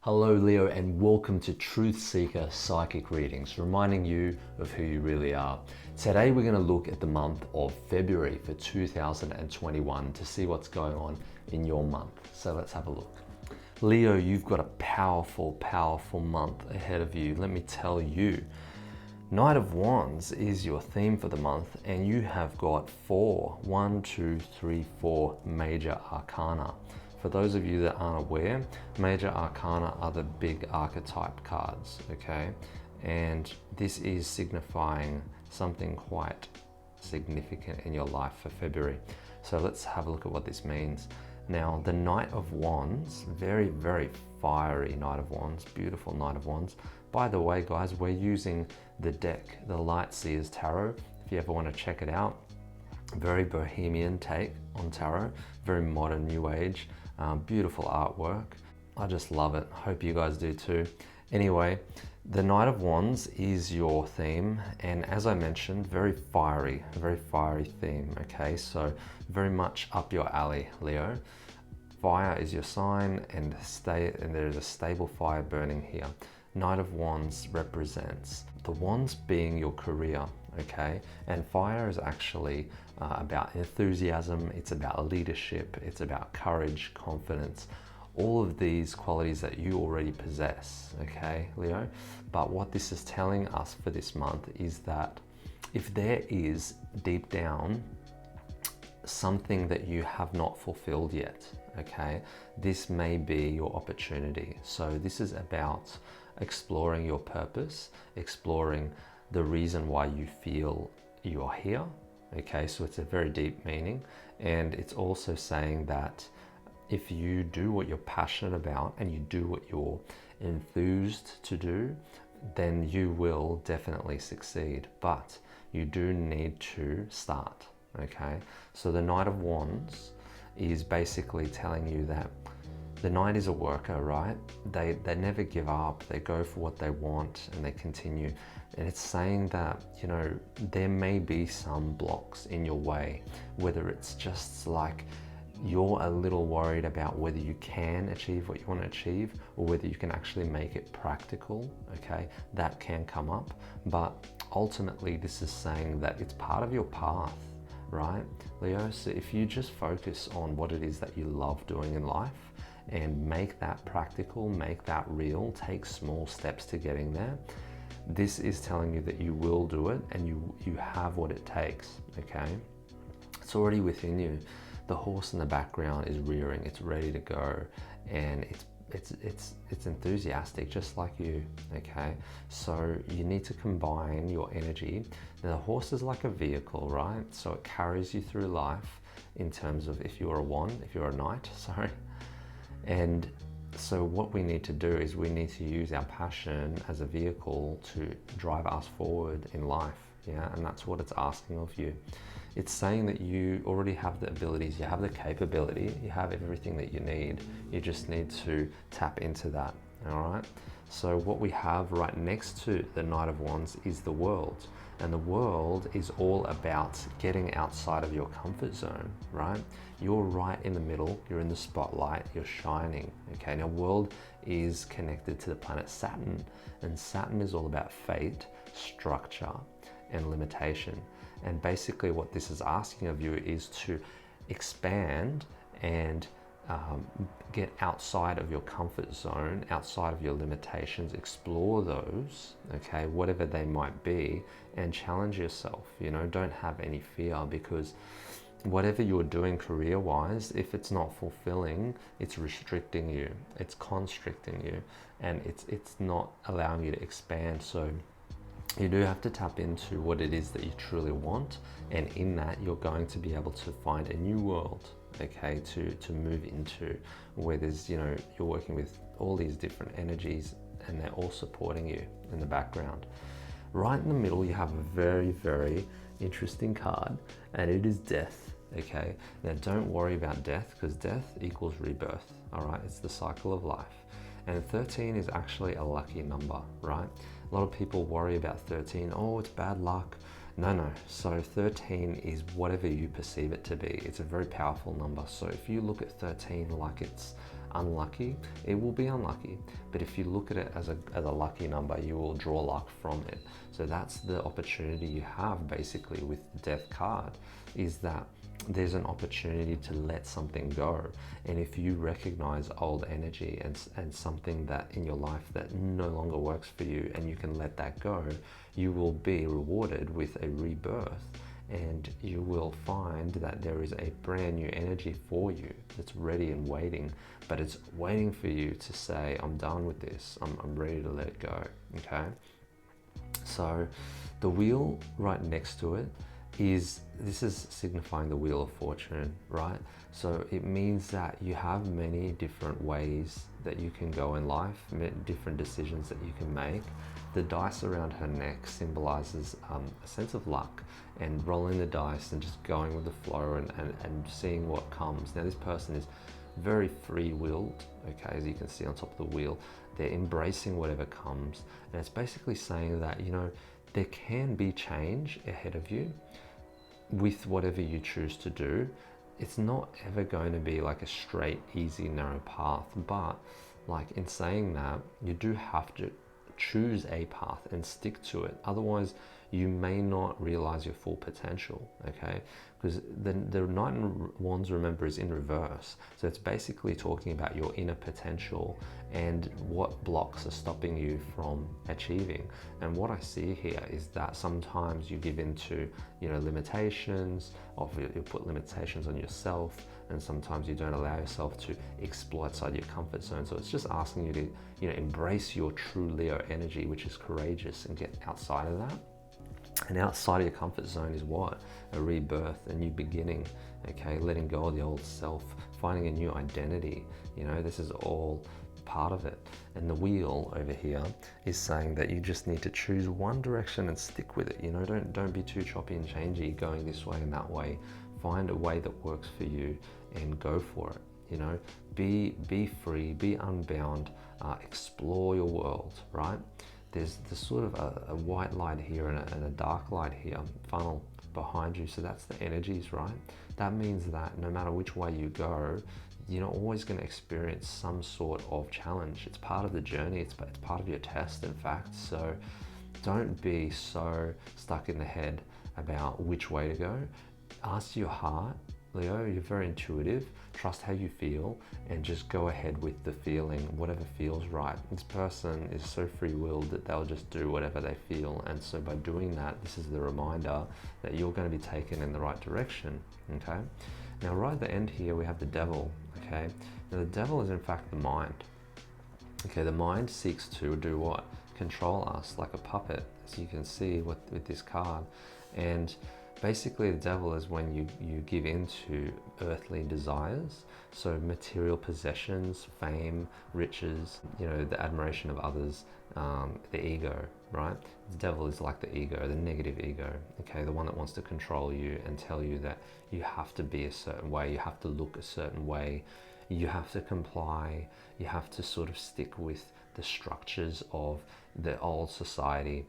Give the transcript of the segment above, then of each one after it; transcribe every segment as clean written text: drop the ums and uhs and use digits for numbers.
Hello Leo, and welcome to Truth Seeker Psychic Readings, reminding you of who you really are. Today we're going to look at the month of February for 2021 to see what's going on in your month. So let's have a look. Leo, you've got a powerful month ahead of you. Let me tell you, Knight of Wands is your theme for the month, and you have got four major arcana. For those of you that aren't aware, major arcana are the big archetype cards, okay? And this is signifying something quite significant in your life for February. So let's have a look at what this means. Now, the Knight of Wands, very fiery Knight of Wands, beautiful Knight of Wands. By the way, guys, we're using the deck, the Light Seers Tarot. If you ever want to check it out, very bohemian take on tarot, very modern, new age, beautiful artwork. I just love it. Hope you guys do too. Anyway, the Knight of Wands is your theme, and as I mentioned, very fiery theme. Okay, so very much up your alley, Leo. Fire is your sign, and there is a stable fire burning here. Knight of Wands represents the wands being your career, okay? And fire is actually about enthusiasm, it's about leadership, it's about courage, confidence, all of these qualities that you already possess, okay, Leo? But what this is telling us for this month is that if there is deep down something that you have not fulfilled yet, okay, this may be your opportunity. So this is about exploring your purpose, exploring the reason why you feel you're here, okay? So it's a very deep meaning, and it's also saying that if you do what you're passionate about and you do what you're enthused to do, then you will definitely succeed, but you do need to start, okay? So the Knight of Wands is basically telling you that the Knight is a worker, right? They never give up, they go for what they want and they continue. And it's saying that, you know, there may be some blocks in your way, whether it's just like you're a little worried about whether you can achieve what you want to achieve or whether you can actually make it practical, okay? That can come up, but ultimately this is saying that it's part of your path, right, Leo? So if you just focus on what it is that you love doing in life and make that practical, make that real, take small steps to getting there, this is telling you that you will do it and you have what it takes, okay? It's already within you. The horse in the background is rearing, it's ready to go, and it's enthusiastic just like you, okay? So you need to combine your energy. Now the horse is like a vehicle, right? So it carries you through life in terms of if you're a knight, sorry. And so what we need to do is we need to use our passion as a vehicle to drive us forward in life, yeah? And that's what it's asking of you. It's saying that you already have the abilities, you have the capability, you have everything that you need. You just need to tap into that, all right? So what we have right next to the Knight of Wands is the world. And the world is all about getting outside of your comfort zone, right? You're right in the middle, you're in the spotlight, you're shining, okay? Now, world is connected to the planet Saturn, and Saturn is all about fate, structure, and limitation. And basically what this is asking of you is to expand and get outside of your comfort zone, outside of your limitations, explore those, okay, whatever they might be, and challenge yourself, you know, don't have any fear, because whatever you're doing career-wise, if it's not fulfilling, it's restricting you, it's constricting you, and it's not allowing you to expand. So you do have to tap into what it is that you truly want, and in that you're going to be able to find a new world, okay, to move into, where there's, you know, you're working with all these different energies and they're all supporting you in the background. Right in the middle you have a very interesting card, and it is death, okay? Now don't worry about death, because death equals rebirth, all right? It's the cycle of life. And 13 is actually a lucky number, right? A lot of people worry about 13, oh, it's bad luck, No. So 13 is whatever you perceive it to be. It's a very powerful number. So if you look at 13 like it's unlucky, it will be unlucky. But if you look at it as a lucky number, you will draw luck from it. So that's the opportunity you have basically with the Death card, is that there's an opportunity to let something go. And if you recognize old energy and something that in your life that no longer works for you, and you can let that go, you will be rewarded with a rebirth, and you will find that there is a brand new energy for you that's ready and waiting, but it's waiting for you to say, I'm done with this, I'm ready to let it go. Okay, so the wheel right next to it is signifying the Wheel of Fortune, right? So it means that you have many different ways that you can go in life, different decisions that you can make. The dice around her neck symbolizes a sense of luck and rolling the dice and just going with the flow and seeing what comes. Now this person is very free-willed, okay, as you can see on top of the wheel. They're embracing whatever comes, and it's basically saying that, you know, there can be change ahead of you with whatever you choose to do. It's not ever going to be like a straight, easy, narrow path, but like in saying that, you do have to choose a path and stick to it. Otherwise, you may not realize your full potential, okay? Because the Knight in Wands, remember, is in reverse. So it's basically talking about your inner potential and what blocks are stopping you from achieving. And what I see here is that sometimes you give into, you know, limitations, or you put limitations on yourself, and sometimes you don't allow yourself to explore outside your comfort zone. So it's just asking you to, you know, embrace your true Leo energy, which is courageous, and get outside of that. And outside of your comfort zone is what? A rebirth, a new beginning, okay? Letting go of the old self, finding a new identity. You know, this is all part of it. And the wheel over here is saying that you just need to choose one direction and stick with it. You know, don't be too choppy and changey, going this way and that way. Find a way that works for you and go for it. You know, be free, be unbound, explore your world, right? There's sort of a white light here and a dark light here, funnel behind you. So that's the energies, right? That means that no matter which way you go, you're not always going to experience some sort of challenge. It's part of the journey. It's part of your test, in fact. So don't be so stuck in the head about which way to go. Ask your heart, Leo, you're very intuitive. Trust how you feel and just go ahead with the feeling, whatever feels right. This person is so free-willed that they'll just do whatever they feel. And so by doing that, this is the reminder that you're going to be taken in the right direction, okay? Now, right at the end here, we have the Devil, okay? Now, the Devil is in fact the mind. Okay, the mind seeks to do what? Control us like a puppet, as you can see with this card. And basically, the devil is when you give in to earthly desires, so material possessions, fame, riches, you know, the admiration of others, the ego, right? The devil is like the ego, the negative ego, okay? The one that wants to control you and tell you that you have to be a certain way, you have to look a certain way, you have to comply, you have to sort of stick with the structures of the old society.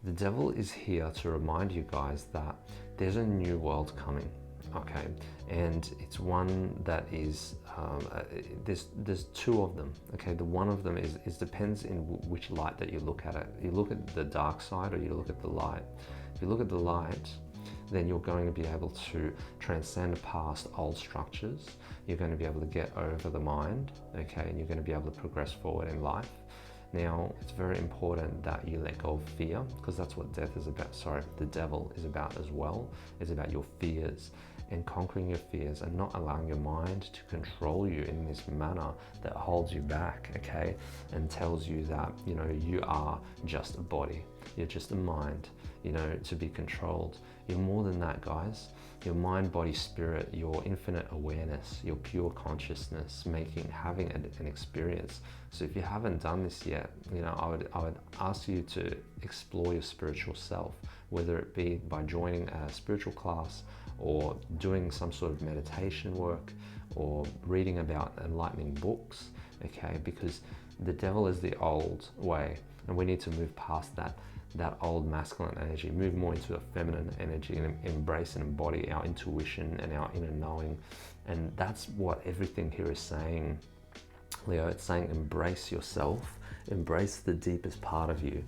The devil is here to remind you guys that there's a new world coming, okay? And it's one that is, there's two of them, okay? The one of them is depends in which light that you look at it. You look at the dark side or you look at the light. If you look at the light, then you're going to be able to transcend past old structures. You're going to be able to get over the mind, okay? And you're going to be able to progress forward in life. Now, it's very important that you let go of fear, because that's what death is about. Sorry, the devil is about as well. It's about your fears and conquering your fears and not allowing your mind to control you in this manner that holds you back, okay? And tells you that, you know, you are just a body. You're just a mind, you know, to be controlled. You're more than that, guys. Your mind, body, spirit, your infinite awareness, your pure consciousness, having an experience. So if you haven't done this yet, you know, I would ask you to explore your spiritual self, whether it be by joining a spiritual class or doing some sort of meditation work or reading about enlightening books, okay? Because the devil is the old way, and we need to move past that old masculine energy, move more into a feminine energy, and embrace and embody our intuition and our inner knowing. And that's what everything here is saying, Leo. It's saying embrace yourself, embrace the deepest part of you,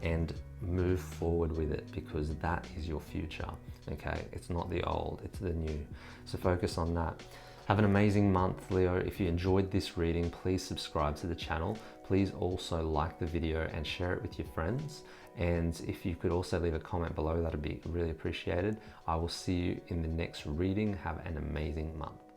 and move forward with it, because that is your future, okay? It's not the old, it's the new. So focus on that. Have an amazing month, Leo. If you enjoyed this reading, please subscribe to the channel. Please also like the video and share it with your friends. And if you could also leave a comment below, that'd be really appreciated. I will see you in the next reading. Have an amazing month.